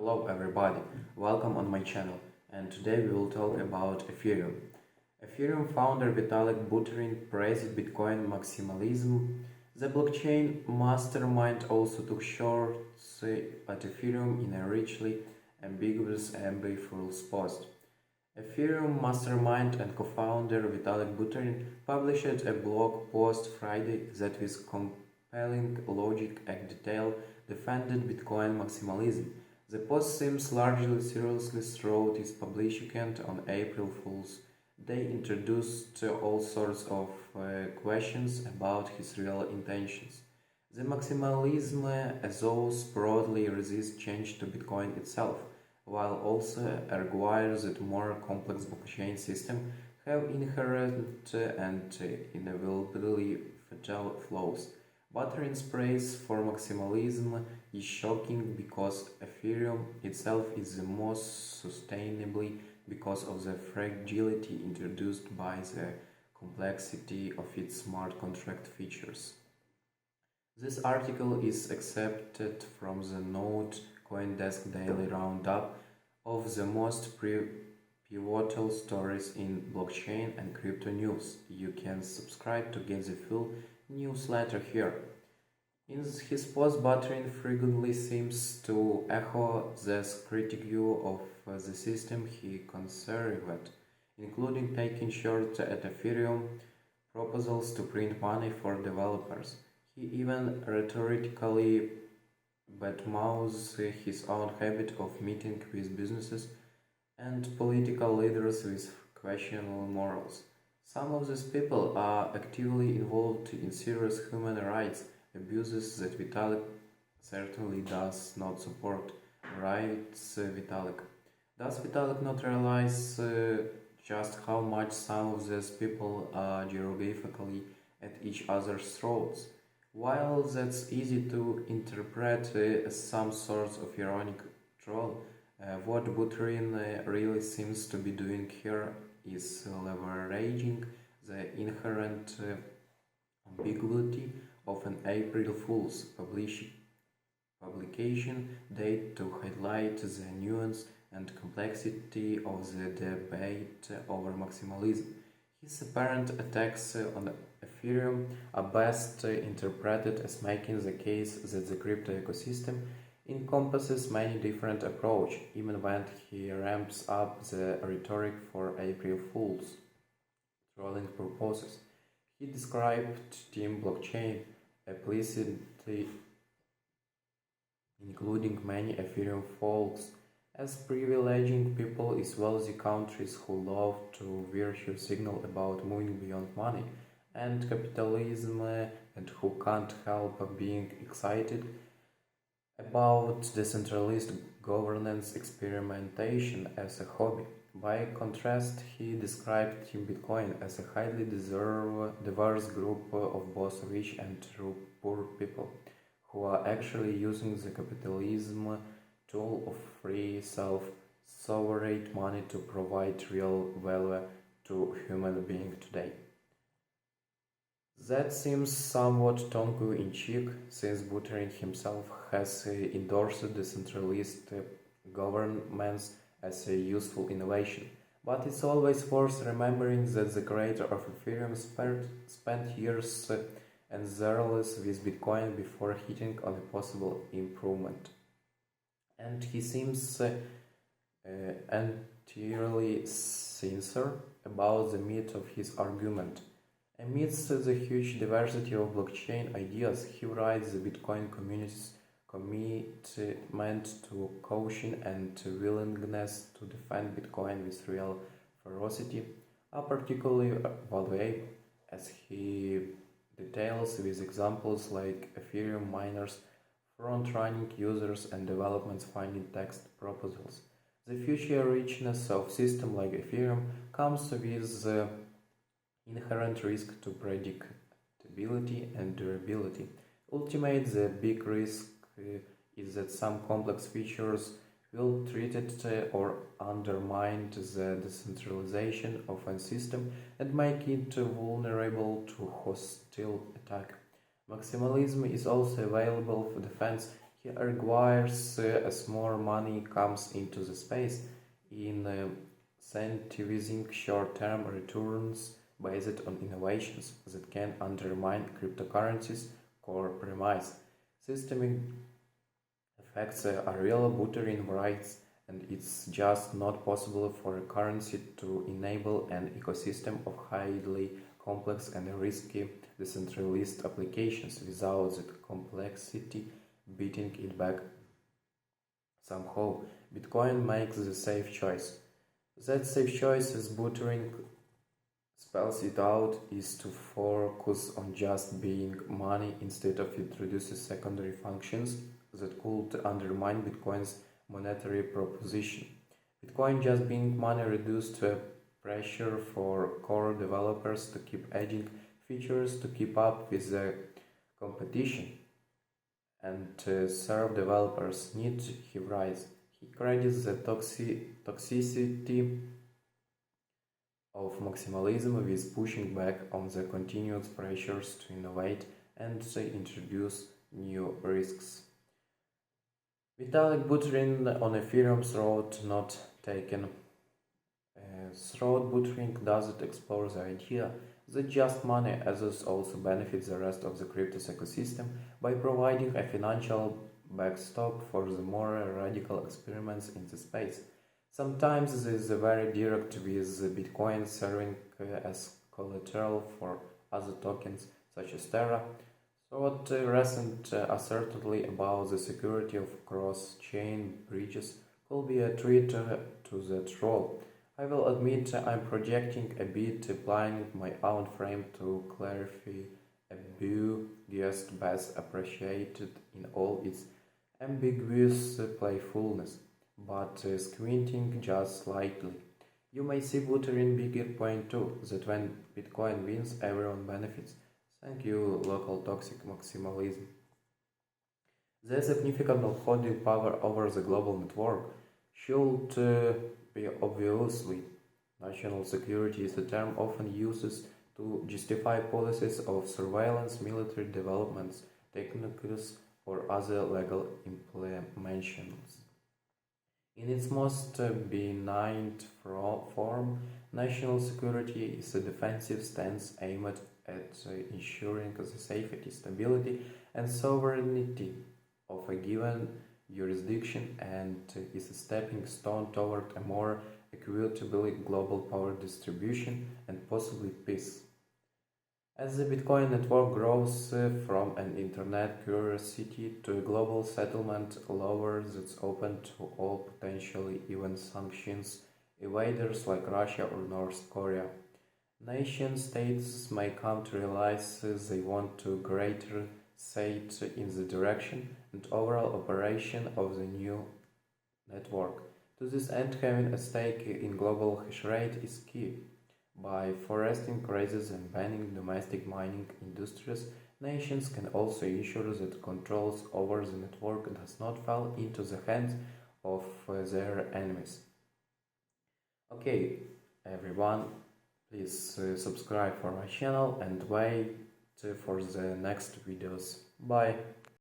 Hello everybody, welcome on my channel, and today we will talk about Ethereum. Ethereum founder Vitalik Buterin praised Bitcoin maximalism. The blockchain mastermind also took shots at Ethereum in a richly ambiguous and ambiguous post. Ethereum mastermind and co-founder Vitalik Buterin published a blog post Friday that with compelling logic and detail defended Bitcoin maximalism. The post seems largely seriously throughout its publication on April Fool's Day introduced all sorts of questions about his real intentions. The maximalism thus broadly resists change to Bitcoin itself, while also requires that more complex blockchain systems have inherent and inevitably fatal flaws. Buterin's praise for maximalism is shocking because Ethereum itself is the most sustainably because of the fragility introduced by the complexity of its smart contract features. This article is accepted from the Node CoinDesk Daily Roundup of the most pivotal stories in blockchain and crypto news. You can subscribe to get the full newsletter here. In his post, Buterin frequently seems to echo the critique of the system he conserved, including taking shots at Ethereum proposals to print money for developers. He even rhetorically badmouths his own habit of meeting with businesses and political leaders with questionable morals. Some of these people are actively involved in serious human rights abuses that Vitalik certainly does not support, writes Vitalik. Does Vitalik not realize just how much some of these people are geographically at each other's throats? While that's easy to interpret as some sort of ironic troll, what Buterin really seems to be doing here is leveraging the inherent ambiguity of an April Fool's publication date to highlight the nuance and complexity of the debate over maximalism. His apparent attacks on Ethereum are best interpreted as making the case that the crypto ecosystem encompasses many different approaches, even when he ramps up the rhetoric for April Fools trolling purposes. He described Team Blockchain implicitly, including many Ethereum folks, as privileging people in wealthy countries who love to virtue signal about moving beyond money and capitalism and who can't help being excited about decentralized governance experimentation as a hobby. By contrast, he described Team Bitcoin as a highly diverse group of both rich and poor people who are actually using the capitalism tool of free self-sovereign money to provide real value to human beings today. That seems somewhat tongue-in-cheek, since Buterin himself has endorsed decentralized governments as a useful innovation. But it's always worth remembering that the creator of Ethereum spent years enthralled with Bitcoin before hitting on a possible improvement. And he seems entirely sincere about the meat of his argument. Amidst the huge diversity of blockchain ideas, he writes the Bitcoin community's commitment to caution and willingness to defend Bitcoin with real ferocity are particularly valuable, as he details with examples like Ethereum miners front-running users and developments finding text proposals. The future richness of systems like Ethereum comes with the inherent risk to predictability and durability. Ultimately, the big risk is that some complex features will threaten or undermine the decentralization of a system and make it vulnerable to hostile attack. Maximalism is also available for defense. requires as more money comes into the space in incentivizing short-term returns based on innovations that can undermine cryptocurrencies' core premise. Systemic effects are real. Buterin writes, and it's just not possible for a currency to enable an ecosystem of highly complex and risky decentralized applications without that complexity beating it back. Somehow, Bitcoin makes the safe choice. That safe choice, as Buterin spells it out, is to focus on just being money instead of introducing secondary functions that could undermine Bitcoin's monetary proposition. Bitcoin just being money reduced pressure for core developers to keep adding features to keep up with the competition and serve developers' needs, he writes. He credits the toxicity of maximalism with pushing back on the continuous pressures to innovate and introduce new risks. Vitalik Buterin on Ethereum's road not taken. Throughout Buterin doesn't explore the idea that just money assets also benefits the rest of the crypto ecosystem by providing a financial backstop for the more radical experiments in the space. Sometimes this is very direct, with Bitcoin serving as collateral for other tokens such as Terra. Thought recent uncertainty about the security of cross-chain bridges could be a threat to that role. I will admit I'm projecting a bit, applying my own frame to clarify ambiguous best appreciated in all its ambiguous playfulness, but squinting just slightly. You may see Buterin bigger point too, that when Bitcoin wins, everyone benefits. Thank you, local toxic maximalism. The significant holding power over the global network should be obviously. National security is a term often used to justify policies of surveillance, military developments, techniques, or other legal implementations. In its most benign form, national security is a defensive stance aimed at ensuring the safety, stability, and sovereignty of a given jurisdiction and is a stepping stone toward a more equitable global power distribution and possibly peace. As the Bitcoin network grows from an internet curiosity to a global settlement layer that's open to all potentially even sanctions evaders like Russia or North Korea, nation states may come to realize they want to greater say in the direction and overall operation of the new network. To this end, having a stake in global hash rate is key. By foresting rather than banning domestic mining industries, nations can also ensure that controls over the network does not fall into the hands of their enemies. Okay, everyone, please subscribe for my channel and wait for the next videos. Bye!